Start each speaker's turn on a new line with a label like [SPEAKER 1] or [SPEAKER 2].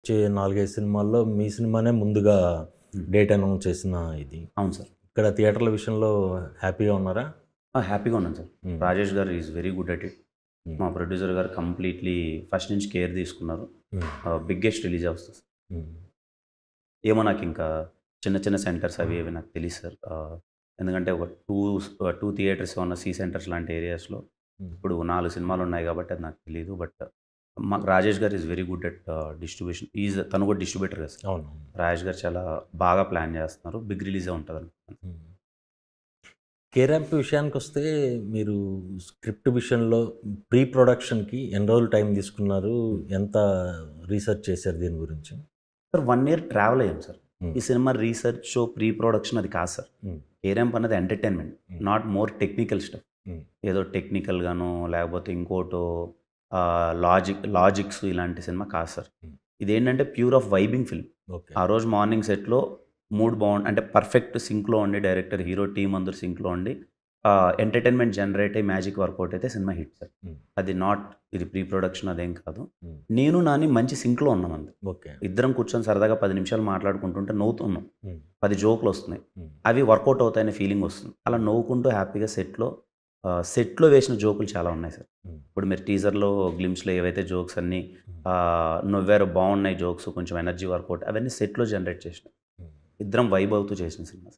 [SPEAKER 1] వచ్చే 4, 5 సినిమాల్లో మీ సినిమానే ముందుగా డేట్ అనౌన్స్ చేసిన ఇది.
[SPEAKER 2] అవును సార్.
[SPEAKER 1] ఇక్కడ థియేటర్ల విషయంలో హ్యాపీగా ఉన్నారా?
[SPEAKER 2] హ్యాపీగా ఉన్నాను సార్. రాజేష్ గారు is very good at it. మా ప్రొడ్యూసర్ గారు కంప్లీట్లీ ఫస్ట్ నుంచి కేర్ తీసుకున్నారు. బిగ్గెస్ట్ రిలీజ్ వస్తుంది. ఏమో నాకు ఇంకా చిన్న చిన్న సెంటర్స్ అవి ఏవి నాకు తెలియదు సార్. ఎందుకంటే ఒక టూ థియేటర్స్ ఉన్న సి సెంటర్స్ లాంటి ఏరియాస్లో ఇప్పుడు 4 సినిమాలు ఉన్నాయి కాబట్టి అది నాకు తెలియదు. బట్ మాకు రాజేష్ గారు is very good at distribution. తను కూడా డిస్ట్రిబ్యూటర్ కదా సార్.
[SPEAKER 1] అవును.
[SPEAKER 2] రాజేష్ గారు చాలా బాగా ప్లాన్ చేస్తున్నారు. బిగ్ రిలీజే ఉంటుంది అనుకుంటున్నాను.
[SPEAKER 1] కేరాంప్ విషయానికి వస్తే మీరు స్క్రిప్ట్ విషయంలో ప్రీ ప్రొడక్షన్కి ఎన్ని రోజులు టైం తీసుకున్నారు? ఎంత రీసెర్చ్ చేశారు దీని గురించి?
[SPEAKER 2] సార్ 1 year ట్రావెల్ అయ్యాం సార్. ఈ సినిమా రీసెర్చ్ ప్రీ ప్రొడక్షన్ అది కాదు సార్. కేరాంప్ అన్నది entertainment, not more technical stuff. ఏదో టెక్నికల్గానో లేకపోతే ఇంకోటో లాజిక్స్ ఇలాంటి సినిమా కాదు సార్. ఇదేంటంటే ప్యూర్ ఆఫ్ వైబింగ్ ఫిల్మ్. ఆ రోజు మార్నింగ్ సెట్లో మూడ్ బాగుంది అంటే పర్ఫెక్ట్ సింక్లో ఉండి డైరెక్టర్ హీరో టీం అందరు సింక్లో ఉండి ఎంటర్టైన్మెంట్ జనరేట్ అయ్యి మ్యాజిక్ వర్కౌట్ అయితే సినిమా హిట్ సార్. అది ఇది ప్రీ ప్రొడక్షన్ అదేం కాదు. నేను నాని మంచి సింక్లో ఉన్నాం అంది. ఇద్దరం కూర్చొని సరదాగా 10 నిమిషాలు మాట్లాడుకుంటుంటే నవ్వుతున్నాం. 10 జోకులు వస్తున్నాయి, అవి వర్కౌట్ అవుతాయనే ఫీలింగ్ వస్తుంది. అలా నవ్వుకుంటూ హ్యాపీగా సెట్లో వేసిన జోకులు చాలా ఉన్నాయి సార్. ఇప్పుడు మీరు టీజర్లో గ్లిమ్స్లో ఏవైతే జోక్స్ అన్నీ నవ్వారో బాగున్నాయి జోక్స్, కొంచెం ఎనర్జీ వర్కౌట్ అవన్నీ సెట్లో జనరేట్ చేసినాయి. ఇద్దరం వైబ్ అవుతూ చేసిన సినిమా.